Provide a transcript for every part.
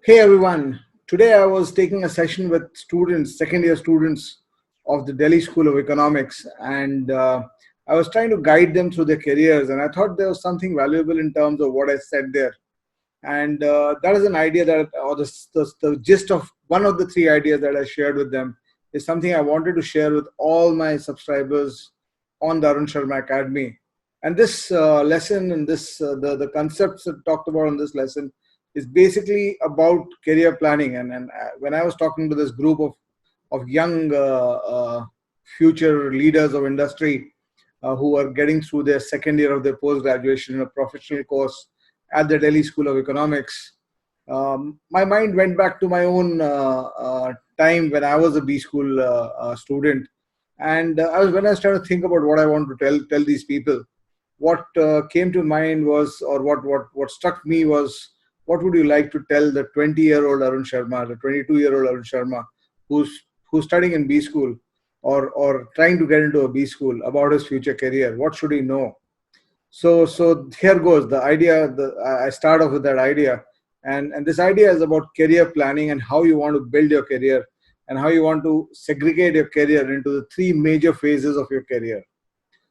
Hey everyone, today I was taking a session with students, second year students of the Delhi School of Economics, and I was trying to guide them through their careers. And I thought there was something valuable in terms of what I said there. And that is an idea that, or the gist of one of the three ideas that I shared with them, is something I wanted to share with all my subscribers on the Arun Sharma Academy. And this lesson and the concepts that talked about in this lesson is basically about career planning. And when I was talking to this group of young future leaders of industry who are getting through their second year of their post graduation in a professional course at the Delhi School of Economics, my mind went back to my own time when I was a B school student, and when I was trying to think about what I want to tell these people, what came to mind was, or what struck me was, what would you like to tell the 20-year-old Arun Sharma, the 22-year-old Arun Sharma, who's studying in B school or trying to get into a B school, about his future career? What should he know? So here goes the idea. I start off with that idea, and this idea is about career planning and how you want to build your career and how you want to segregate your career into the three major phases of your career.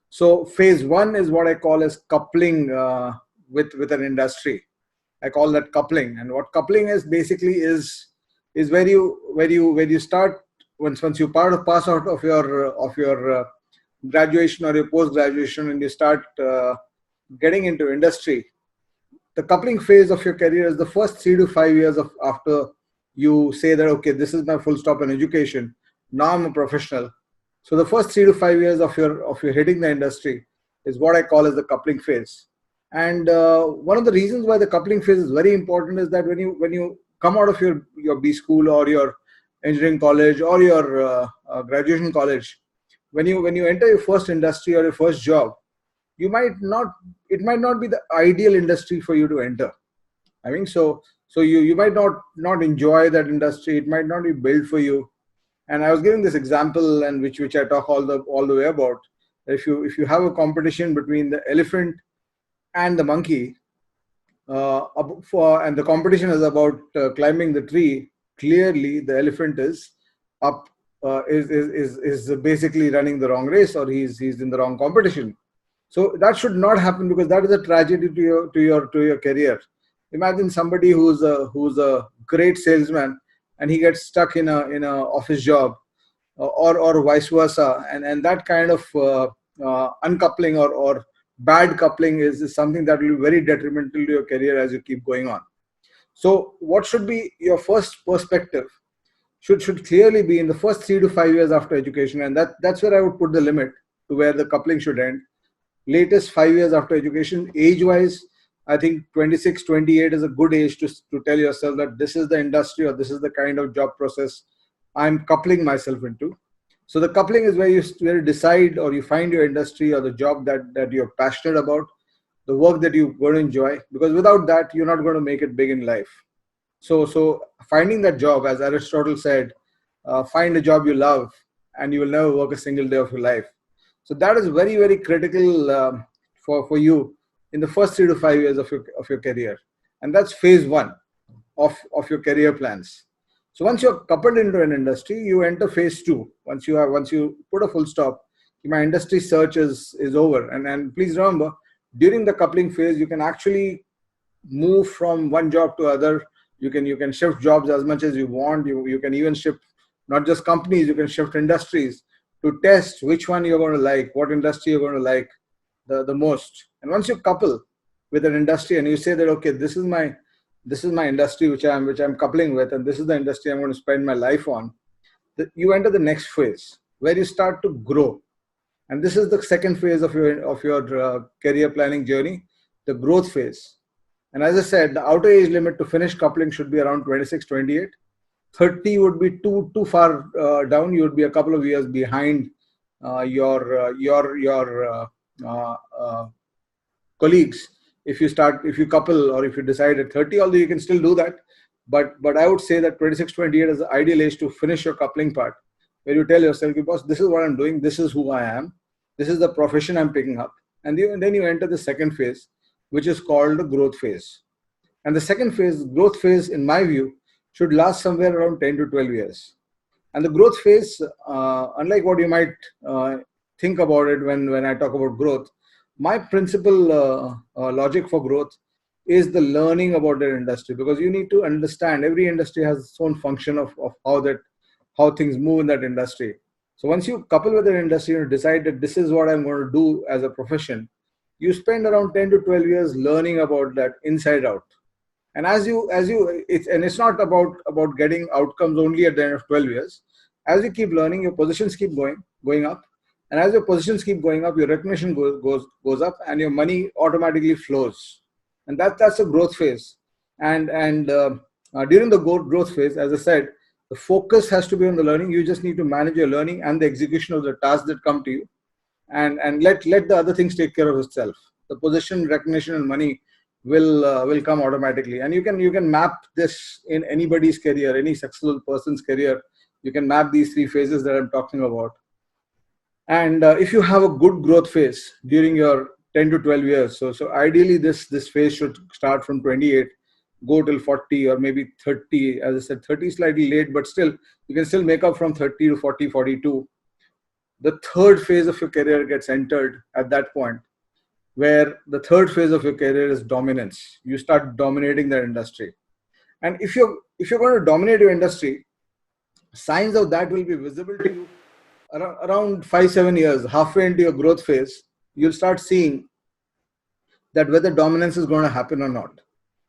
So phase one is what I call as coupling with an industry. I call that coupling. And what coupling is basically is where you start, once you pass out of your graduation or your post graduation, and you start getting into industry. The coupling phase of your career is the first 3 to 5 years of after you say that, okay, this is my full stop in education. Now I'm a professional. So the first 3 to 5 years of your hitting the industry is what I call as the coupling phase. And one of the reasons why the coupling phase is very important is that when you come out of your B school or your engineering college or your graduation college, when you enter your first industry or your first job, you might not it might not be the ideal industry for you to enter. I mean, so you might not enjoy that industry. It might not be built for you. And I was giving this example, and which I talk all the way about. If you have a competition between the elephant and the monkey, and the competition is about climbing the tree, clearly the elephant is up is basically running the wrong race, or he's in the wrong competition. So that should not happen, because that is a tragedy to your career. Imagine somebody who's a great salesman, and he gets stuck in a office job, or vice versa, and that kind of uncoupling or bad coupling is something that will be very detrimental to your career as you keep going on. So what should be your first perspective? Should clearly be in the first 3 to 5 years after education, and that's where I would put the limit to where the coupling should end. Latest 5 years after education, age wise, I think 26, 28 is a good age to tell yourself that this is the industry, or this is the kind of job process I'm coupling myself into. So the coupling is where you decide, or you find your industry or the job that you're passionate about, the work that you're going to enjoy, because without that you're not going to make it big in life. So finding that job, as Aristotle said, find a job you love and you will never work a single day of your life. So that is very, very critical for you in the first 3 to 5 years of your career. And that's phase one of your career plans. So once you're coupled into an industry, you enter phase two. Once you put a full stop, my industry search is over. And please remember, during the coupling phase, you can actually move from one job to other. You can shift jobs as much as you want. You can even shift not just companies, you can shift industries to test which one you're going to like, what industry you're going to like the most. And once you couple with an industry and you say that, okay, this is my industry which I'm coupling with, and this is the industry I'm going to spend my life on, you enter the next phase where you start to grow. And this is the second phase of your career planning journey, the growth phase. And as I said, the outer age limit to finish coupling should be around 26, 28. 30 would be too far down. You would be a couple of years behind your colleagues if you couple, or if you decide at 30. Although you can still do that, but I would say that 26, 28 is the ideal age to finish your coupling part, where you tell yourself, boss, this is what I'm doing, this is who I am, this is the profession I'm picking up. And then you enter the second phase, which is called the growth phase. And the second phase, growth phase, in my view, should last somewhere around 10 to 12 years. And the growth phase, unlike what you might think about it when I talk about growth, my principal logic for growth is the learning about their industry, because you need to understand every industry has its own function of how things move in that industry. So once you couple with an industry and decide that this is what I'm going to do as a profession, you spend around 10 to 12 years learning about that inside out. And it's not about getting outcomes only at the end of 12 years. As you keep learning, your positions keep going up, and as your positions keep going up, your recognition goes up, and your money automatically flows. And that's a growth phase. And during the growth phase, as I said, the focus has to be on the learning. You just need to manage your learning and the execution of the tasks that come to you, and let the other things take care of itself. The position, recognition, and money will come automatically. And you can map this in anybody's career, any successful person's career. You can map these three phases that I'm talking about. And if you have a good growth phase during your 10 to 12 years, so ideally this phase should start from 28, go till 40 or maybe 30. As I said, 30 is slightly late, but still you can still make up from 30 to 40, 42. The third phase of your career gets entered at that point, where the third phase of your career is dominance. You start dominating that industry. And if you're going to dominate your industry, signs of that will be visible to you around 5-7 years, halfway into your growth phase. You'll start seeing that whether dominance is going to happen or not.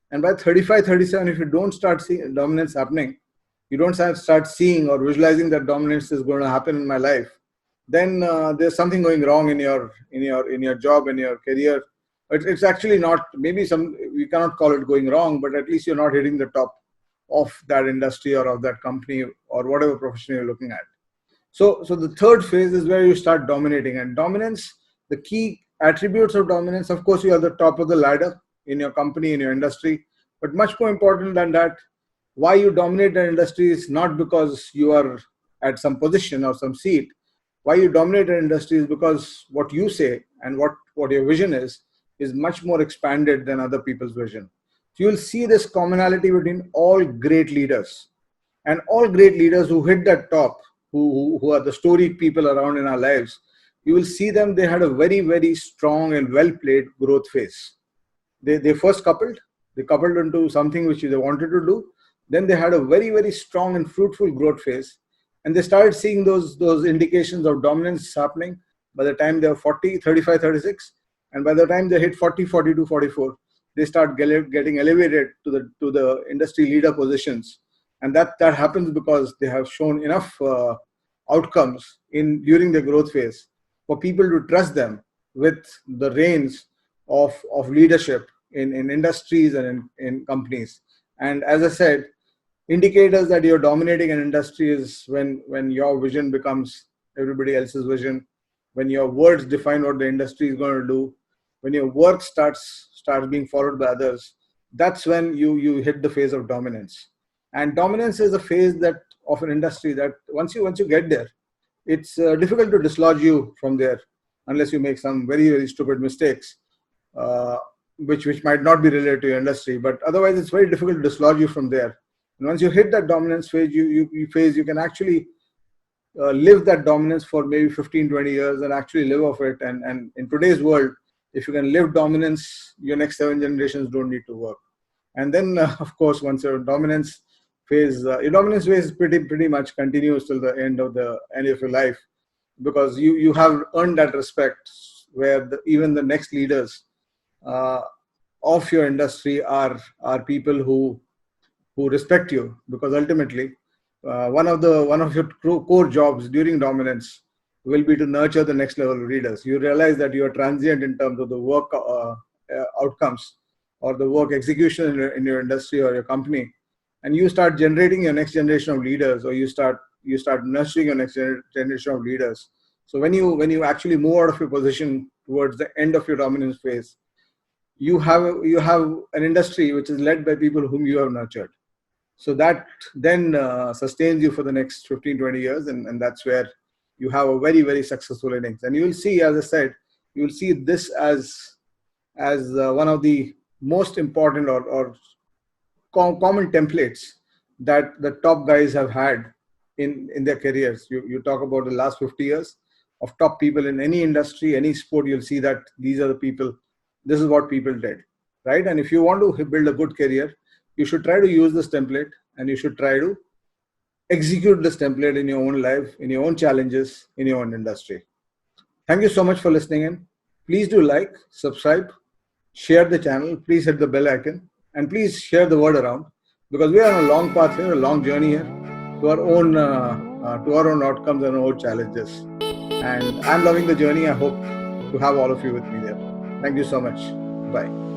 And by 35, 37, if you don't start seeing dominance happening, you don't start seeing or visualizing that dominance is going to happen in my life, then there's something going wrong in your job, in your career. It's actually not, maybe we cannot call it going wrong, but at least you're not hitting the top of that industry or of that company or whatever profession you're looking at. So the third phase is where you start dominating. And dominance, the key attributes of dominance, of course, you are the top of the ladder in your company, in your industry. But much more important than that, why you dominate an industry is not because you are at some position or some seat. Why you dominate an industry is because what you say and what your vision is much more expanded than other people's vision. So you'll see this commonality between all great leaders. And all great leaders who hit that top, who are the storied people around in our lives, you will see them, they had a very, very strong and well-played growth phase. They first coupled into something which they wanted to do. Then they had a very, very strong and fruitful growth phase. And they started seeing those indications of dominance happening by the time they were 40, 35, 36. And by the time they hit 40, 42, 44, they start getting elevated to the industry leader positions. And that happens because they have shown enough outcomes during the growth phase for people to trust them with the reins of leadership in industries and in companies. And as I said, indicators that you're dominating an industry is when your vision becomes everybody else's vision, when your words define what the industry is going to do, when your work starts being followed by others. That's when you hit the phase of dominance. And dominance is a phase of an industry that once you get there, it's difficult to dislodge you from there unless you make some very, very stupid mistakes, which might not be related to your industry. But otherwise, it's very difficult to dislodge you from there. And once you hit that dominance phase, you can actually live that dominance for maybe 15, 20 years and actually live off it. And in today's world, if you can live dominance, your next 7 generations don't need to work. And then, of course, once your dominance phase is pretty much continues till the end of your life, because you have earned that respect, where even the next leaders of your industry are people who respect you, because ultimately one of your core jobs during dominance will be to nurture the next level of leaders. You realize that you are transient in terms of the work outcomes or the work execution in your industry or your company, and you start generating your next generation of leaders, or you start nurturing your next generation of leaders. So when you actually move out of your position towards the end of your dominance phase, you have an industry which is led by people whom you have nurtured. So that then sustains you for the next 15, 20 years. And that's where you have a very, very successful innings. And you will see, as I said, you will see this as one of the most important or common templates that the top guys have had in their careers. You talk about the last 50 years of top people in any industry, any sport, you'll see that these are the people, this is what people did, right? And if you want to build a good career, you should try to use this template, and you should try to execute this template in your own life, in your own challenges, in your own industry. Thank you so much for listening in. Please do like, subscribe, share the channel, please hit the bell icon, and please share the word around, because we are on a long path here, a long journey here to our own outcomes and our own challenges. And I'm loving the journey. I hope to have all of you with me there. Thank you so much. Bye.